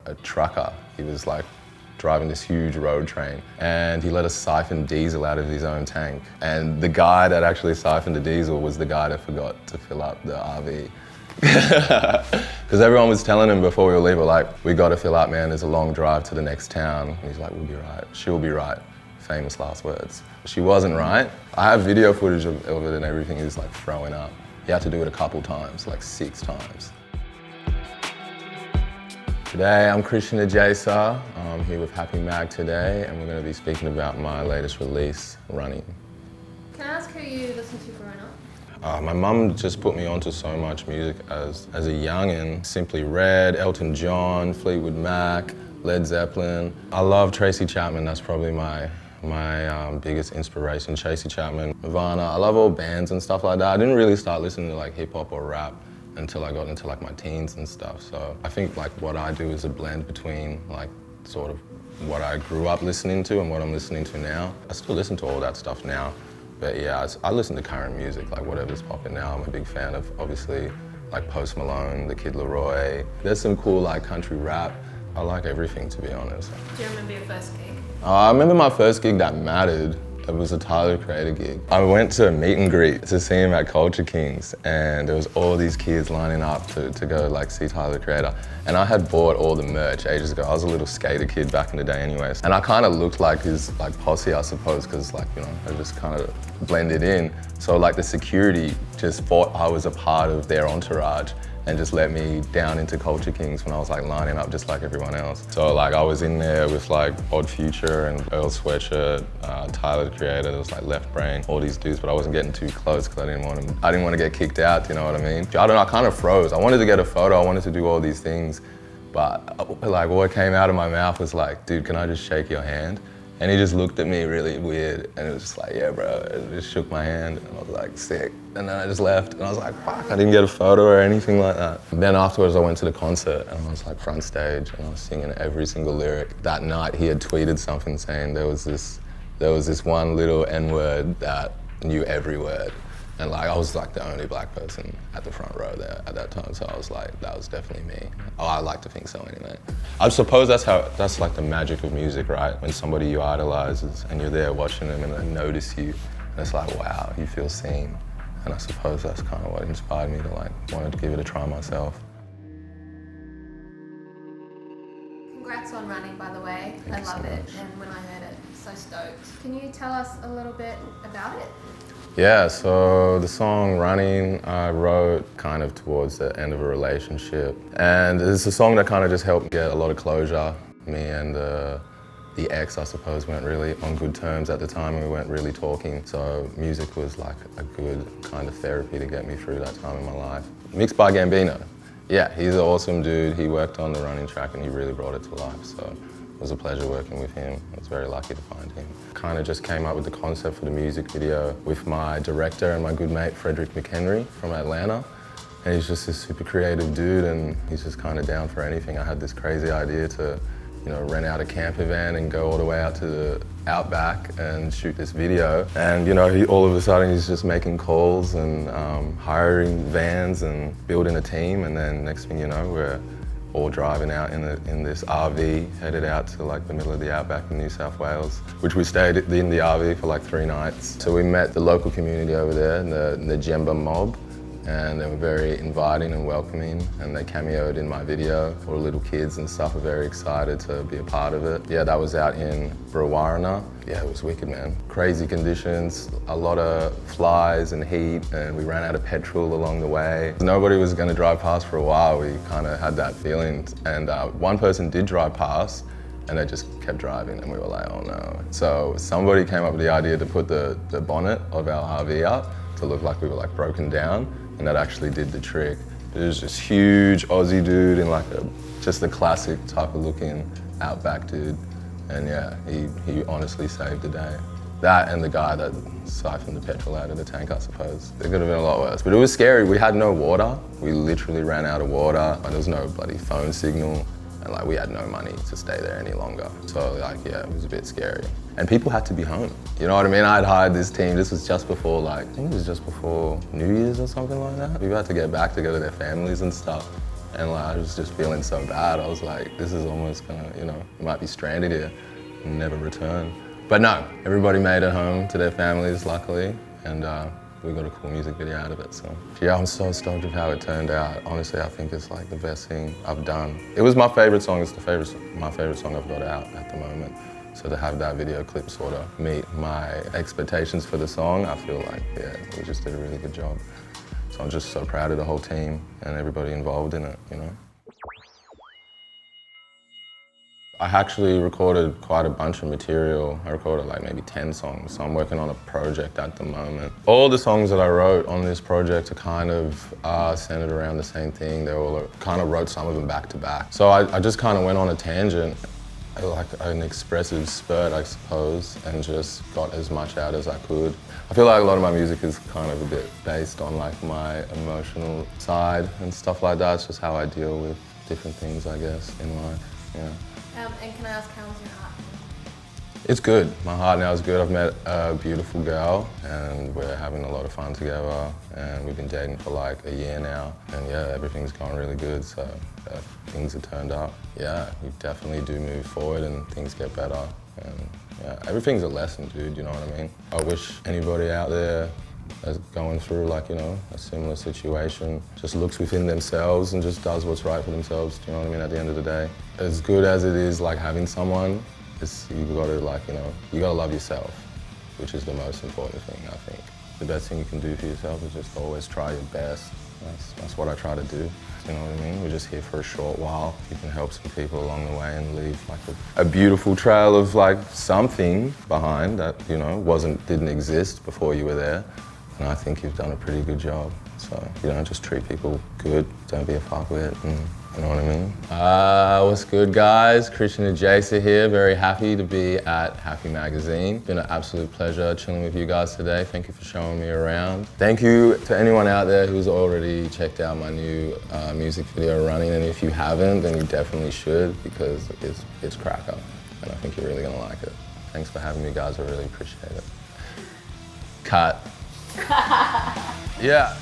a trucker. He was like driving this huge road train, and he let us siphon diesel out of his own tank. And the guy that actually siphoned the diesel was the guy that forgot to fill up the RV. Because everyone was telling him before we were leaving, like, we got to fill up, man, there's a long drive to the next town. And he's like, we'll be right, she'll be right. Famous last words. She wasn't right. I have video footage of it and everything. He was like throwing up. He had to do it a couple times, like 6 times. Today I'm Christian Adjeisa. I'm here with Happy Mag today, and we're going to be speaking about my latest release, Running. Can I ask who you listened to growing up? My mum just put me onto so much music as a youngin'. Simply Red, Elton John, Fleetwood Mac, Led Zeppelin. I love Tracy Chapman. That's probably my biggest inspiration. Tracy Chapman, Nirvana. I love all bands and stuff like that. I didn't really start listening to like hip hop or rap until I got into like my teens and stuff. So I think like what I do is a blend between like sort of what I grew up listening to and what I'm listening to now. I still listen to all that stuff now, but yeah, I listen to current music, like whatever's popping now. I'm a big fan of obviously like Post Malone, The Kid Laroi. There's some cool like country rap. I like everything, to be honest. Do you remember your first gig? I remember my first gig that mattered. It was a Tyler the Creator gig. I went to a meet and greet to see him at Culture Kings, and there was all these kids lining up to go like see Tyler the Creator. And I had bought all the merch ages ago. I was a little skater kid back in the day anyways. And I kind of looked like his like posse, I suppose, because like, you know, I just kind of blended in. So like the security just thought I was a part of their entourage and just let me down into Culture Kings when I was like lining up just like everyone else. So like I was in there with like Odd Future and Earl Sweatshirt, Tyler the Creator, there was like Left Brain, all these dudes, but I wasn't getting too close because I didn't want to get kicked out, you know what I mean? I don't know, I kind of froze. I wanted to get a photo, I wanted to do all these things, but like what came out of my mouth was like, dude, can I just shake your hand? And he just looked at me really weird, and it was just like, yeah, bro. And just shook my hand, and I was like, sick. And then I just left, and I was like, fuck, I didn't get a photo or anything like that. And then afterwards, I went to the concert, and I was like front stage, and I was singing every single lyric. That night, he had tweeted something saying there was this one little N-word that knew every word. And like, I was like the only black person at the front row there at that time, so I was like, that was definitely me. Oh, I like to think so anyway. I suppose that's like the magic of music, right? When somebody you idolize and you're there watching them and they notice you, and it's like, wow, you feel seen. And I suppose that's kind of what inspired me to like, wanted to give it a try myself. Congrats on Running, by the way. Thank I you so love it, much. and when I heard it, so stoked. Can you tell us a little bit about it? Yeah, so the song Running I wrote kind of towards the end of a relationship. And it's a song that kind of just helped get a lot of closure. Me and the ex, I suppose, weren't really on good terms at the time, and we weren't really talking. So music was like a good kind of therapy to get me through that time in my life. Mixed by Gambino. Yeah, he's an awesome dude. He worked on the Running track and he really brought it to life. So it was a pleasure working with him. I was very lucky to find him. Kind of just came up with the concept for the music video with my director and my good mate, Frederick McHenry from Atlanta. And he's just this super creative dude, and he's just kind of down for anything. I had this crazy idea to, you know, rent out a camper van and go all the way out to the outback and shoot this video. And you know, all of a sudden he's just making calls and hiring vans and building a team. And then next thing you know, we're all driving out in this RV, headed out to like the middle of the outback in New South Wales, which we stayed in the RV for like 3 nights. So we met the local community over there, the Ngemba mob, and they were very inviting and welcoming, and they cameoed in my video. All the little kids and stuff were very excited to be a part of it. Yeah, that was out in Brewarrina. Yeah, it was wicked, man. Crazy conditions, a lot of flies and heat, and we ran out of petrol along the way. Nobody was gonna drive past for a while. We kind of had that feeling, and one person did drive past, and they just kept driving, and we were like, oh no. So somebody came up with the idea to put the bonnet of our RV up to look like we were like broken down, and that actually did the trick. It was this huge Aussie dude in like just a classic type of looking outback dude. And yeah, he honestly saved the day. That and the guy that siphoned the petrol out of the tank, I suppose. It could have been a lot worse, but it was scary. We had no water. We literally ran out of water. There was no bloody phone signal. And like we had no money to stay there any longer. So like, yeah, it was a bit scary. And people had to be home. You know what I mean? I'd hired this team. This was just before like, I think it was just before New Year's or something like that. People had to get back to go to their families and stuff. And like, I was just feeling so bad. I was like, this is almost gonna, you know, you might be stranded here and never return. But no, everybody made it home to their families, luckily, and we got a cool music video out of it, so. Yeah, I'm so stoked with how it turned out. Honestly, I think it's like the best thing I've done. It was my favorite song, it's my favorite song I've got out at the moment. So to have that video clip sort of meet my expectations for the song, I feel like, yeah, we just did a really good job. So I'm just so proud of the whole team and everybody involved in it, you know. I actually recorded quite a bunch of material. I recorded like maybe 10 songs, so I'm working on a project at the moment. All the songs that I wrote on this project are kind of centered around the same thing. They all kind of wrote some of them back to back. So I just kind of went on a tangent, like an expressive spurt, I suppose, and just got as much out as I could. I feel like a lot of my music is kind of a bit based on like my emotional side and stuff like that. It's just how I deal with different things, I guess, in life, yeah. And can I ask, how's your heart? It's good. My heart now is good. I've met a beautiful girl and we're having a lot of fun together, and we've been dating for like a year now, and yeah, everything's gone really good, so things have turned up. Yeah, you definitely do move forward and things get better, and yeah, everything's a lesson, dude, you know what I mean? I wish anybody out there that's going through like, you know, a similar situation just looks within themselves and just does what's right for themselves, do you know what I mean, at the end of the day. As good as it is like having someone, you've got to like, you know, you got to love yourself, which is the most important thing, I think. The best thing you can do for yourself is just always try your best. That's what I try to do, you know what I mean? We're just here for a short while. You can help some people along the way and leave like a beautiful trail of like something behind that, you know, didn't exist before you were there. And I think you've done a pretty good job. So, you know, just treat people good, don't be a fuckwit, and you know what I mean? What's good, guys? Christian and Adjeisa here. Very happy to be at Happy Magazine. Been an absolute pleasure chilling with you guys today. Thank you for showing me around. Thank you to anyone out there who's already checked out my new music video, Running, and if you haven't, then you definitely should, because it's cracker, and I think you're really gonna like it. Thanks for having me, guys. I really appreciate it. Cut. Yeah.